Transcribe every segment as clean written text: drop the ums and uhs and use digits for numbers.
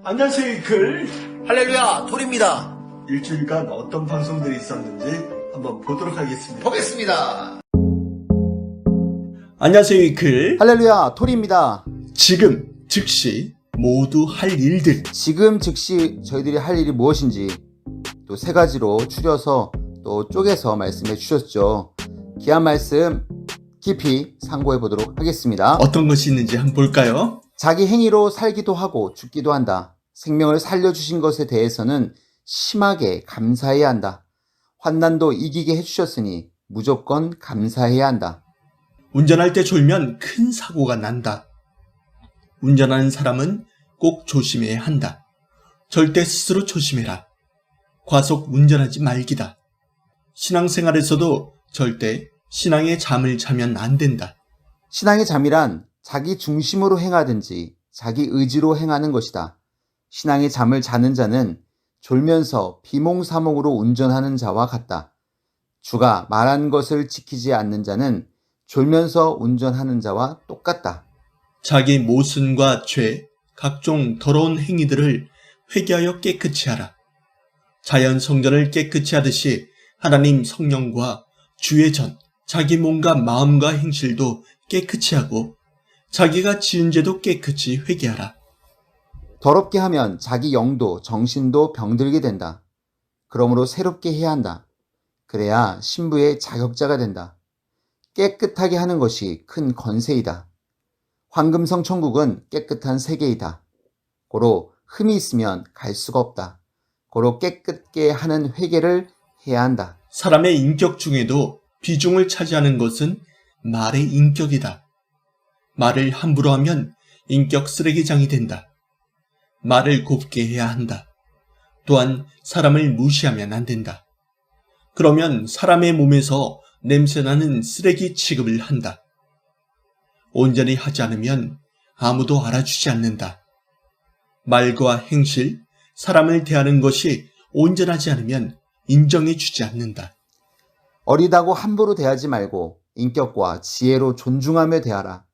안녕하세요, 이클. 할렐루야, 톨입니다. 일주일간 어떤 방송들이 있었는지 한번 보도록 하겠습니다. 보겠습니다. 안녕하세요, 이클. 할렐루야, 톨입니다. 지금, 즉시, 모두 할 일들. 지금 즉시 저희들이 할 일이 무엇인지 또 세 가지로 추려서 또 쪼개서 말씀해 주셨죠. 귀한 말씀 깊이 상고해 보도록 하겠습니다. 어떤 것이 있는지 한번 볼까요? 자기 행위로 살기도 하고 죽기도 한다. 생명을 살려주신 것에 대해서는 심하게 감사해야 한다. 환난도 이기게 해주셨으니 무조건 감사해야 한다. 운전할 때 졸면 큰 사고가 난다. 운전하는 사람은 꼭 조심해야 한다. 절대 스스로 조심해라. 과속 운전하지 말기다. 신앙생활에서도 절대 신앙의 잠을 자면 안 된다. 신앙의 잠이란 자기 중심으로 행하든지 자기 의지로 행하는 것이다. 신앙의 잠을 자는 자는 졸면서 비몽사몽으로 운전하는 자와 같다. 주가 말한 것을 지키지 않는 자는 졸면서 운전하는 자와 똑같다. 자기 모순과 죄, 각종 더러운 행위들을 회개하여 깨끗이 하라. 자연 성전을 깨끗이 하듯이 하나님 성령과 주의 전, 자기 몸과 마음과 행실도 깨끗이 하고 자기가 지은 죄도 깨끗이 회개하라. 더럽게 하면 자기 영도 정신도 병들게 된다. 그러므로 새롭게 해야 한다. 그래야 신부의 자격자가 된다. 깨끗하게 하는 것이 큰 권세이다. 황금성 천국은 깨끗한 세계이다. 고로 흠이 있으면 갈 수가 없다. 고로 깨끗게 하는 회개를 해야 한다. 사람의 인격 중에도 비중을 차지하는 것은 말의 인격이다. 말을 함부로 하면 인격 쓰레기장이 된다. 말을 곱게 해야 한다. 또한 사람을 무시하면 안 된다. 그러면 사람의 몸에서 냄새나는 쓰레기 취급을 한다. 온전히 하지 않으면 아무도 알아주지 않는다. 말과 행실, 사람을 대하는 것이 온전하지 않으면 인정해 주지 않는다. 어리다고 함부로 대하지 말고 인격과 지혜로 존중하며 대하라.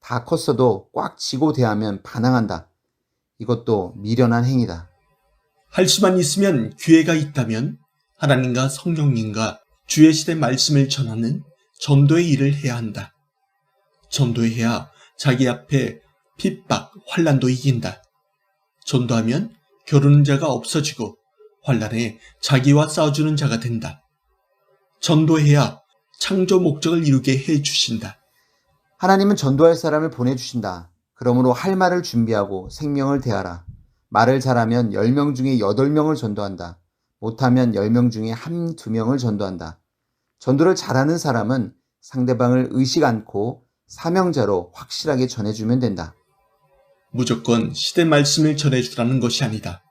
다 컸어도 꽉 쥐고 대하면 반항한다. 이것도 미련한 행위다. 할 수만 있으면 기회가 있다면 하나님과 성령님과 주의 시대 말씀을 전하는 전도의 일을 해야 한다. 전도해야 자기 앞에 핍박, 환난도 이긴다. 전도하면 겨루는 자가 없어지고 환난에 자기와 싸워주는 자가 된다. 전도해야 창조 목적을 이루게 해주신다. 하나님은 전도할 사람을 보내주신다. 그러므로 할 말을 준비하고 생명을 대하라. 말을 잘하면 10명 중에 8명을 전도한다. 못하면 10명 중에 1, 2명을 전도한다. 전도를 잘하는 사람은 상대방을 의식 않고 사명자로 확실하게 전해주면 된다. 무조건 시대 말씀을 전해주라는 것이 아니다.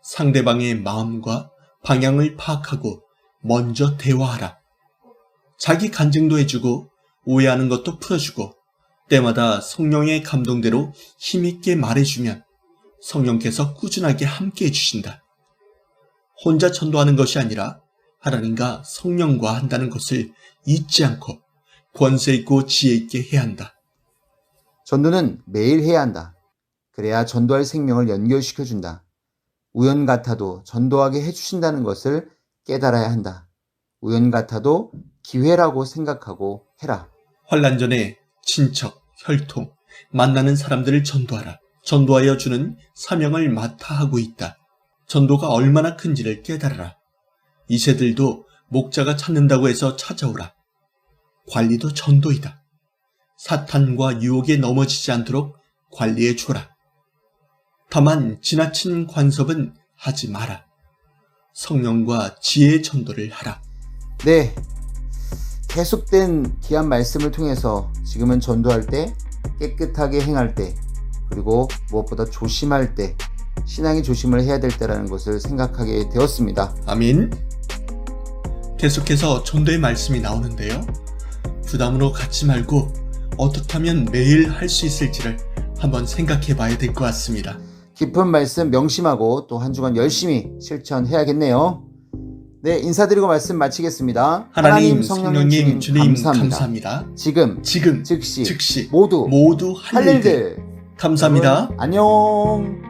상대방의 마음과 방향을 파악하고 먼저 대화하라. 자기 간증도 해주고 오해하는 것도 풀어주고 때마다 성령의 감동대로 힘있게 말해주면 성령께서 꾸준하게 함께 해주신다. 혼자 전도하는 것이 아니라 하나님과 성령과 한다는 것을 잊지 않고 권세 있고 지혜 있게 해야 한다. 전도는 매일 해야 한다. 그래야 전도할 생명을 연결시켜준다. 우연 같아도 전도하게 해주신다는 것을 깨달아야 한다. 우연 같아도 기회라고 생각하고 해라. 환난 전에 친척, 혈통, 만나는 사람들을 전도하라. 전도하여 주는 사명을 맡아 하고 있다. 전도가 얼마나 큰지를 깨달아라. 이세들도 목자가 찾는다고 해서 찾아오라. 관리도 전도이다. 사탄과 유혹에 넘어지지 않도록 관리해 주라. 다만 지나친 간섭은 하지 마라. 성령과 지혜의 전도를 하라. 네, 계속된 귀한 말씀을 통해서 지금은 전도할 때, 깨끗하게 행할 때, 그리고 무엇보다 조심할 때, 신앙의 조심을 해야 될 때라는 것을 생각하게 되었습니다. 아멘. 계속해서 전도의 말씀이 나오는데요. 부담으로 갖지 말고 어떻게 하면 매일 할 수 있을지를 한번 생각해 봐야 될 것 같습니다. 깊은 말씀 명심하고 또 한 주간 열심히 실천해야겠네요. 네, 인사드리고 말씀 마치겠습니다. 하나님, 성령님, 주님 감사합니다. 지금, 즉시 모두 할 일들 감사합니다. 안녕.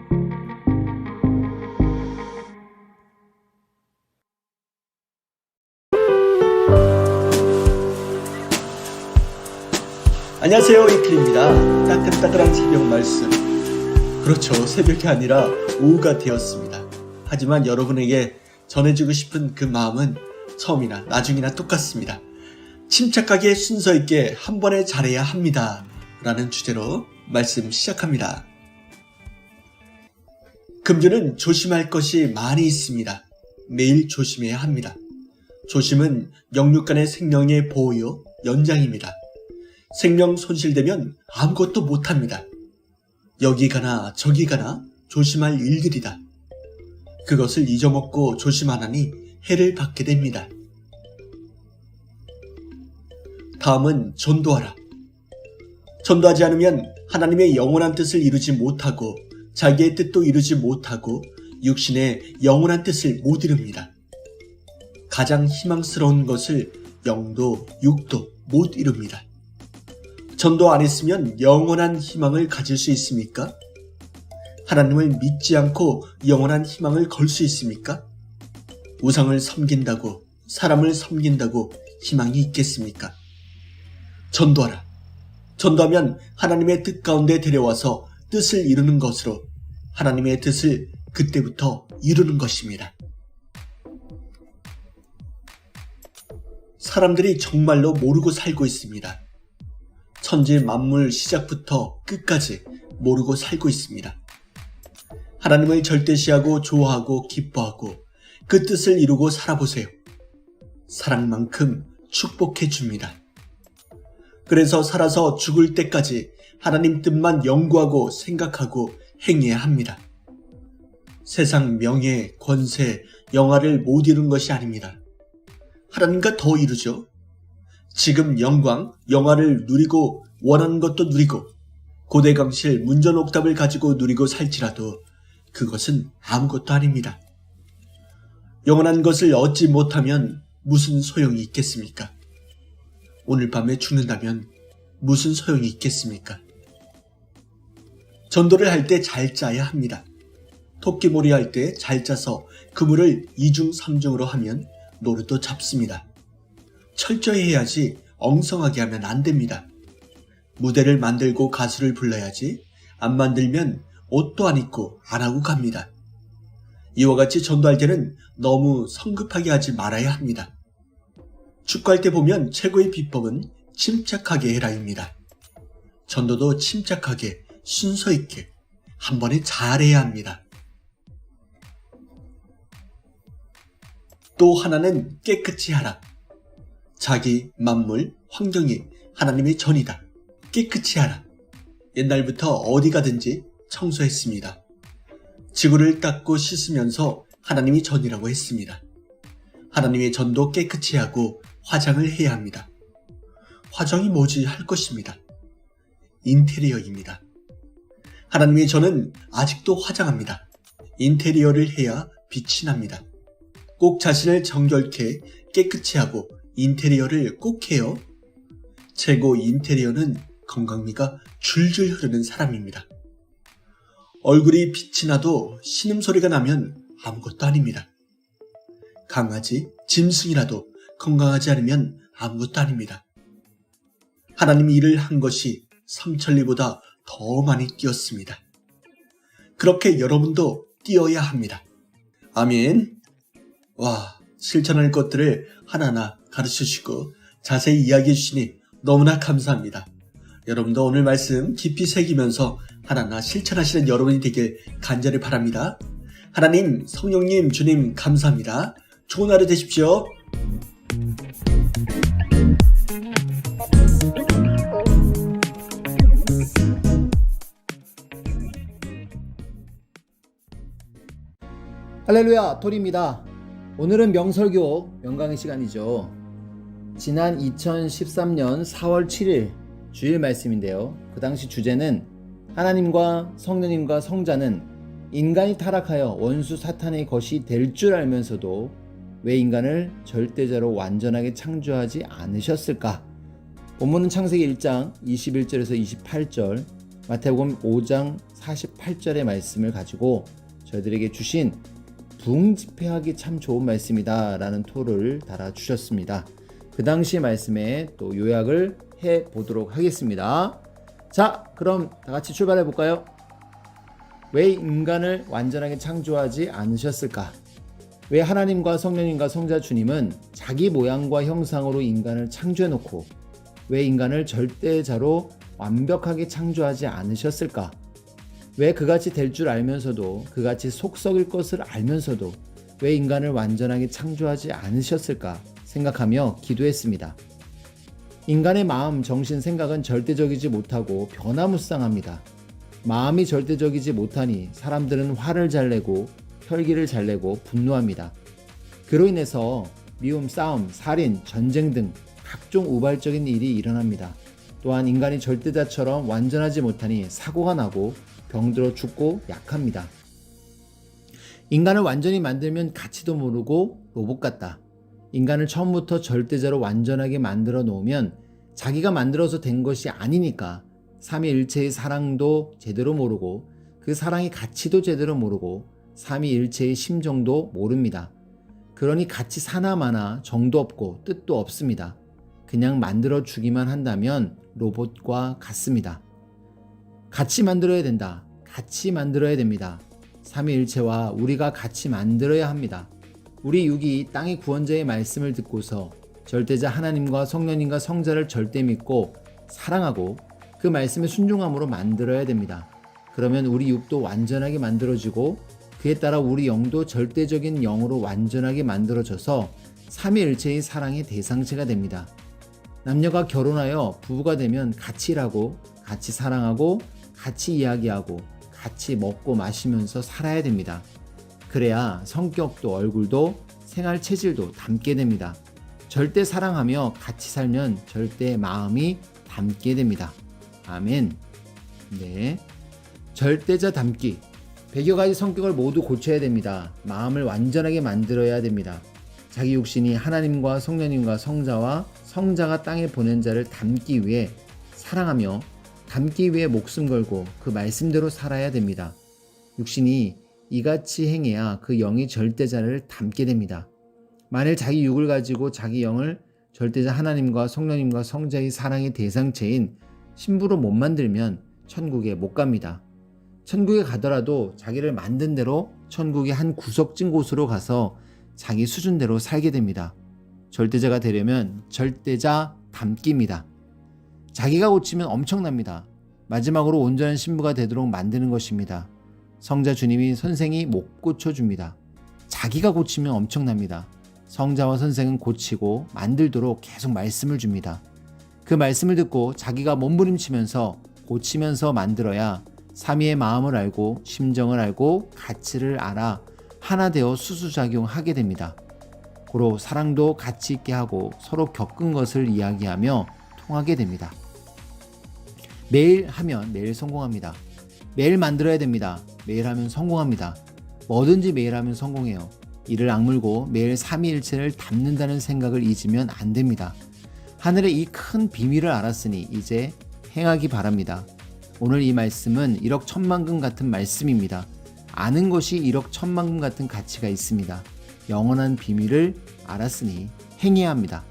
안녕하세요, 이클입니다. 따끈따끈한 새벽 말씀. 그렇죠, 새벽이 아니라 오후가 되었습니다. 하지만 여러분에게 전해주고 싶은 그 마음은 처음이나 나중이나 똑같습니다. 침착하게 순서 있게 한 번에 잘해야 합니다. 라는 주제로 말씀 시작합니다. 금주는 조심할 것이 많이 있습니다. 매일 조심해야 합니다. 조심은 영육간의 생명의 보호요, 연장입니다. 생명 손실되면 아무것도 못합니다. 여기 가나 저기 가나 조심할 일들이다. 그것을 잊어먹고 조심 안 하니 해를 받게 됩니다. 다음은 전도하라. 전도하지 않으면 하나님의 영원한 뜻을 이루지 못하고 자기의 뜻도 이루지 못하고 육신의 영원한 뜻을 못 이룹니다. 가장 희망스러운 것을 영도 육도 못 이룹니다. 전도 안 했으면 영원한 희망을 가질 수 있습니까? 하나님을 믿지 않고 영원한 희망을 걸 수 있습니까? 우상을 섬긴다고 사람을 섬긴다고 희망이 있겠습니까? 전도하라. 전도하면 하나님의 뜻 가운데 데려와서 뜻을 이루는 것으로 하나님의 뜻을 그때부터 이루는 것입니다. 사람들이 정말로 모르고 살고 있습니다. 천지 만물 시작부터 끝까지 모르고 살고 있습니다. 하나님을 절대시하고 좋아하고 기뻐하고 그 뜻을 이루고 살아보세요. 사랑만큼 축복해 줍니다. 그래서 살아서 죽을 때까지 하나님 뜻만 연구하고 생각하고 행해야 합니다. 세상 명예, 권세, 영화를 못 이룬 것이 아닙니다. 하나님과 더 이루죠. 지금 영광, 영화를 누리고 원하는 것도 누리고 고대강실 문전옥답을 가지고 누리고 살지라도 그것은 아무것도 아닙니다. 영원한 것을 얻지 못하면 무슨 소용이 있겠습니까? 오늘 밤에 죽는다면 무슨 소용이 있겠습니까? 전도를 할 때 잘 짜야 합니다. 토끼몰이 할 때 잘 짜서 그물을 2중 3중으로 하면 노루도 잡습니다. 철저히 해야지 엉성하게 하면 안 됩니다. 무대를 만들고 가수를 불러야지 안 만들면 옷도 안 입고 안 하고 갑니다. 이와 같이 전도할 때는 너무 성급하게 하지 말아야 합니다. 축구할 때 보면 최고의 비법은 침착하게 해라입니다. 전도도 침착하게 순서 있게 한 번에 잘해야 합니다. 또 하나는 깨끗이 하라. 자기, 만물, 환경이 하나님의 전이다. 깨끗이 하라. 옛날부터 어디 가든지 청소했습니다. 지구를 닦고 씻으면서 하나님이 전이라고 했습니다. 하나님의 전도 깨끗이 하고 화장을 해야 합니다. 화장이 뭐지 할 것입니다. 인테리어입니다. 하나님의 전은 아직도 화장합니다. 인테리어를 해야 빛이 납니다. 꼭 자신을 정결케 깨끗이 하고 인테리어를 꼭 해요. 최고 인테리어는 건강미가 줄줄 흐르는 사람입니다. 얼굴이 빛이 나도 신음소리가 나면 아무것도 아닙니다. 강아지, 짐승이라도 건강하지 않으면 아무것도 아닙니다. 하나님이 일을 한 것이 삼천리보다 더 많이 뛰었습니다. 그렇게 여러분도 뛰어야 합니다. 아멘. 와, 실천할 것들을 하나하나 가르쳐주시고 자세히 이야기해 주시니 너무나 감사합니다. 여러분도 오늘 말씀 깊이 새기면서 하나하나 실천하시는 여러분이 되길 간절히 바랍니다. 하나님, 성령님, 주님 감사합니다. 좋은 하루 되십시오. 할렐루야, 토리입니다. 오늘은 명설교 명강의 시간이죠. 지난 2013년 4월 7일 주일 말씀인데요. 그 당시 주제는 하나님과 성령님과 성자는 인간이 타락하여 원수 사탄의 것이 될 줄 알면서도 왜 인간을 절대자로 완전하게 창조하지 않으셨을까? 본문은 창세기 1장 21절에서 28절, 마태복음 5장 48절의 말씀을 가지고 저희들에게 주신 부흥집회하기 참 좋은 말씀이다 라는 토를 달아주셨습니다. 그 당시 말씀에 또 요약을 해 보도록 하겠습니다. 자, 그럼 다 같이 출발해 볼까요? 왜 인간을 완전하게 창조하지 않으셨을까? 왜 하나님과 성령님과 성자 주님은 자기 모양과 형상으로 인간을 창조해 놓고 왜 인간을 절대자로 완벽하게 창조하지 않으셨을까? 왜 그같이 될 줄 알면서도 그같이 속 썩일 것을 알면서도 왜 인간을 완전하게 창조하지 않으셨을까 생각하며 기도했습니다. 인간의 마음, 정신, 생각은 절대적이지 못하고 변화무쌍합니다. 마음이 절대적이지 못하니 사람들은 화를 잘 내고 혈기를 잘 내고 분노합니다. 그로 인해서 미움, 싸움, 살인, 전쟁 등 각종 우발적인 일이 일어납니다. 또한 인간이 절대자처럼 완전하지 못하니 사고가 나고 병들어 죽고 약합니다. 인간을 완전히 만들면 가치도 모르고 로봇 같다. 인간을 처음부터 절대자로 완전하게 만들어 놓으면 자기가 만들어서 된 것이 아니니까 삼위일체의 사랑도 제대로 모르고 그 사랑의 가치도 제대로 모르고 삼위일체의 심정도 모릅니다. 그러니 가치 사나마나 정도 없고 뜻도 없습니다. 그냥 만들어 주기만 한다면 로봇과 같습니다. 같이 만들어야 된다. 같이 만들어야 됩니다. 삼위일체와 우리가 같이 만들어야 합니다. 우리 육이 땅의 구원자의 말씀을 듣고서 절대자 하나님과 성령님과 성자를 절대 믿고 사랑하고 그 말씀에 순종함으로 만들어야 됩니다. 그러면 우리 육도 완전하게 만들어지고 그에 따라 우리 영도 절대적인 영으로 완전하게 만들어져서 삼위일체의 사랑의 대상체가 됩니다. 남녀가 결혼하여 부부가 되면 같이 일하고 같이 사랑하고 같이 이야기하고 같이 먹고 마시면서 살아야 됩니다. 그래야 성격도 얼굴도 생활 체질도 닮게 됩니다. 절대 사랑하며 같이 살면 절대 마음이 닮게 됩니다. 아멘. 네. 절대자 닮기. 100여 가지 성격을 모두 고쳐야 됩니다. 마음을 완전하게 만들어야 됩니다. 자기 육신이 하나님과 성령님과 성자와 성자가 땅에 보낸 자를 닮기 위해 사랑하며 닮기 위해 목숨 걸고 그 말씀대로 살아야 됩니다. 육신이 이같이 행해야 그 영이 절대자를 닮게 됩니다. 만일 자기 육을 가지고 자기 영을 절대자 하나님과 성령님과 성자의 사랑의 대상체인 신부로 못 만들면 천국에 못 갑니다. 천국에 가더라도 자기를 만든 대로 천국의 한 구석진 곳으로 가서 자기 수준대로 살게 됩니다. 절대자가 되려면 절대자 닮기입니다. 자기가 고치면 엄청납니다. 마지막으로 온전한 신부가 되도록 만드는 것입니다. 성자 주님이 선생이 못 고쳐줍니다. 자기가 고치면 엄청납니다. 성자와 선생은 고치고 만들도록 계속 말씀을 줍니다. 그 말씀을 듣고 자기가 몸부림치면서 고치면서 만들어야 삼위의 마음을 알고 심정을 알고 가치를 알아 하나 되어 수수작용하게 됩니다. 고로 사랑도 가치 있게 하고 서로 겪은 것을 이야기하며 통하게 됩니다. 매일 하면 매일 성공합니다. 매일 만들어야 됩니다. 매일 하면 성공합니다. 뭐든지 매일 하면 성공해요. 이를 악물고 매일 삼위일체를 담는다는 생각을 잊으면 안 됩니다. 하늘의 이 큰 비밀을 알았으니 이제 행하기 바랍니다. 오늘 이 말씀은 1억 천만금 같은 말씀입니다. 아는 것이 1억 천만금 같은 가치가 있습니다. 영원한 비밀을 알았으니 행해야 합니다.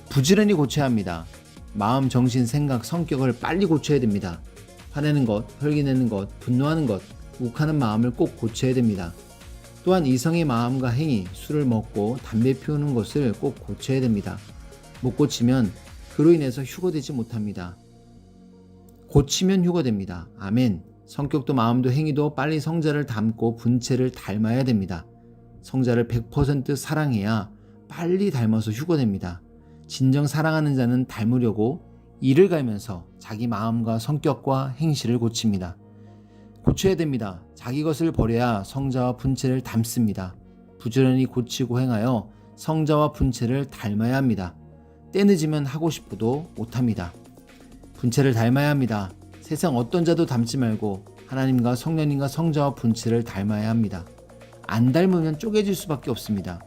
부지런히 고쳐야 합니다. 마음, 정신, 생각, 성격을 빨리 고쳐야 됩니다. 화내는 것, 혈기내는 것, 분노하는 것, 욱하는 마음을 꼭 고쳐야 됩니다. 또한 이성의 마음과 행위, 술을 먹고 담배 피우는 것을 꼭 고쳐야 됩니다. 못 고치면 그로 인해서 휴거되지 못합니다. 고치면 휴거됩니다. 아멘. 성격도 마음도 행위도 빨리 성자를 닮고 분체를 닮아야 됩니다. 성자를 100% 사랑해야 빨리 닮아서 휴거됩니다. 진정 사랑하는 자는 닮으려고 이를 갈면서 자기 마음과 성격과 행실을 고칩니다. 고쳐야 됩니다. 자기 것을 버려야 성자와 분체를 닮습니다. 부지런히 고치고 행하여 성자와 분체를 닮아야 합니다. 때늦으면 하고 싶어도 못합니다. 분체를 닮아야 합니다. 세상 어떤 자도 닮지 말고 하나님과 성령님과 성자와 분체를 닮아야 합니다. 안 닮으면 쪼개질 수밖에 없습니다.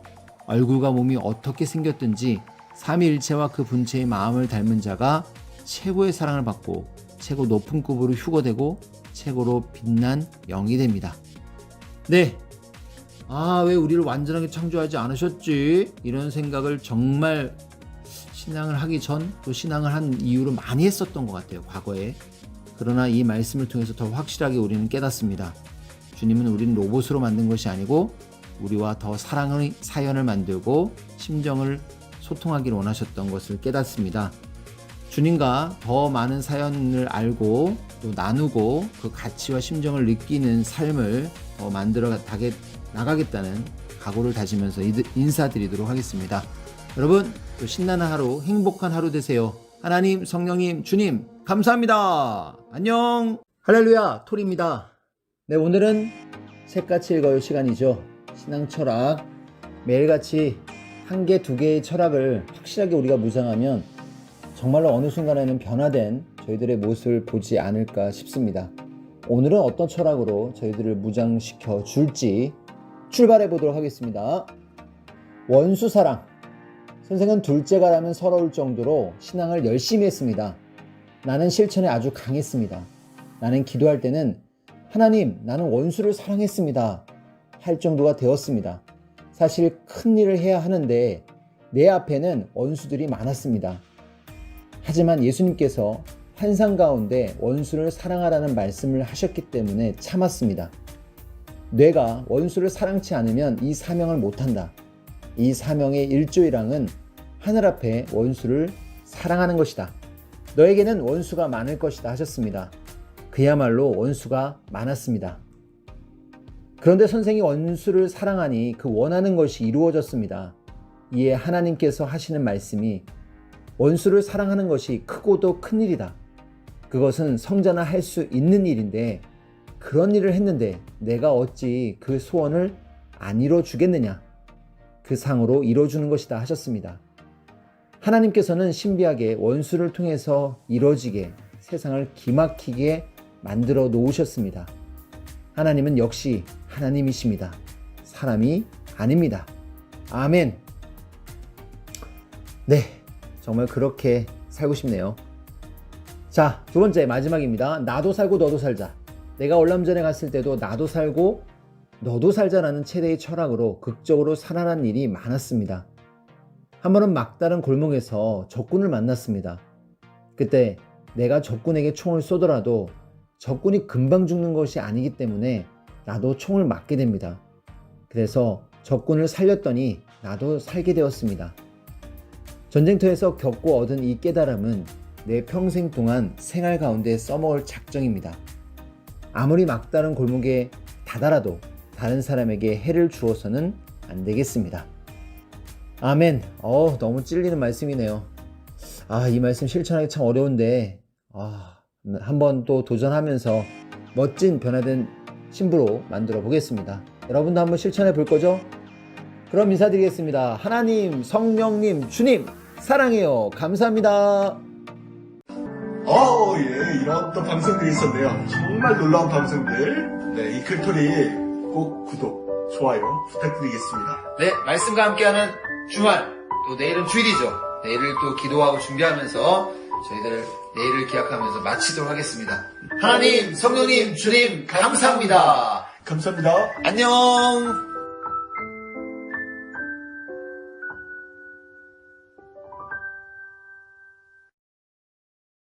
얼굴과 몸이 어떻게 생겼든지 삼위일체와 그 분체의 마음을 닮은 자가 최고의 사랑을 받고 최고 높은 급으로 휴거되고 최고로 빛난 영이 됩니다. 네. 왜 우리를 완전하게 창조하지 않으셨지? 이런 생각을 정말 신앙을 하기 전 또 신앙을 한 이유로 많이 했었던 것 같아요, 과거에. 그러나 이 말씀을 통해서 더 확실하게 우리는 깨닫습니다. 주님은 우리는 로봇으로 만든 것이 아니고 우리와 더 사랑의 사연을 만들고 심정을 소통하기를 원하셨던 것을 깨닫습니다. 주님과 더 많은 사연을 알고 또 나누고 그 가치와 심정을 느끼는 삶을 더 만들어 나가겠다는 각오를 다지면서 인사드리도록 하겠습니다. 여러분, 또 신나는 하루, 행복한 하루 되세요. 하나님, 성령님, 주님, 감사합니다. 안녕. 할렐루야, 톨입니다. 네, 오늘은 책같이 읽어요 시간이죠. 신앙 철학, 매일같이 한 개, 두 개의 철학을 확실하게 우리가 묵상하면 정말로 어느 순간에는 변화된 저희들의 모습을 보지 않을까 싶습니다. 오늘은 어떤 철학으로 저희들을 무장시켜 줄지 출발해 보도록 하겠습니다. 원수사랑. 선생은 둘째가라면 서러울 정도로 신앙을 열심히 했습니다. 나는 실천에 아주 강했습니다. 나는 기도할 때는 하나님, 나는 원수를 사랑했습니다 할 정도가 되었습니다. 사실 큰 일을 해야 하는데 내 앞에는 원수들이 많았습니다. 하지만 예수님께서 환상 가운데 원수를 사랑하라는 말씀을 하셨기 때문에 참았습니다. 뇌가 원수를 사랑치 않으면 이 사명을 못한다. 이 사명의 1조1항은 하늘 앞에 원수를 사랑하는 것이다. 너에게는 원수가 많을 것이다 하셨습니다. 그야말로 원수가 많았습니다. 그런데 선생이 원수를 사랑하니 그 원하는 것이 이루어졌습니다. 이에 하나님께서 하시는 말씀이 원수를 사랑하는 것이 크고도 큰 일이다. 그것은 성자나 할 수 있는 일인데 그런 일을 했는데 내가 어찌 그 소원을 안 이뤄주겠느냐. 그 상으로 이뤄주는 것이다 하셨습니다. 하나님께서는 신비하게 원수를 통해서 이뤄지게 세상을 기막히게 만들어 놓으셨습니다. 하나님은 역시 하나님이십니다. 사람이 아닙니다. 아멘. 네, 정말 그렇게 살고 싶네요. 자, 두 번째 마지막입니다. 나도 살고 너도 살자. 내가 월남전에 갔을 때도 나도 살고 너도 살자라는 최대의 철학으로 극적으로 살아난 일이 많았습니다. 한 번은 막다른 골목에서 적군을 만났습니다. 그때 내가 적군에게 총을 쏘더라도 적군이 금방 죽는 것이 아니기 때문에 나도 총을 맞게 됩니다. 그래서 적군을 살렸더니 나도 살게 되었습니다. 전쟁터에서 겪고 얻은 이 깨달음은 내 평생 동안 생활 가운데 써먹을 작정입니다. 아무리 막다른 골목에 다다라도 다른 사람에게 해를 주어서는 안 되겠습니다. 아멘. 너무 찔리는 말씀이네요. 이 말씀 실천하기 참 어려운데 한번 또 도전하면서 멋진 변화된 신부로 만들어 보겠습니다. 여러분도 한번 실천해 볼 거죠? 그럼 인사드리겠습니다. 하나님, 성령님, 주님 사랑해요. 감사합니다. 예, 이런 또 방송들이 있었네요. 정말 놀라운 방송들. 네, 이 글토리 꼭 구독, 좋아요 부탁드리겠습니다. 네, 말씀과 함께하는 주말, 또 내일은 주일이죠. 내일을 또 기도하고 준비하면서 저희들 내일을 기약하면서 마치도록 하겠습니다. 하나님, 성령님, 주님 감사합니다. 감사합니다. 안녕.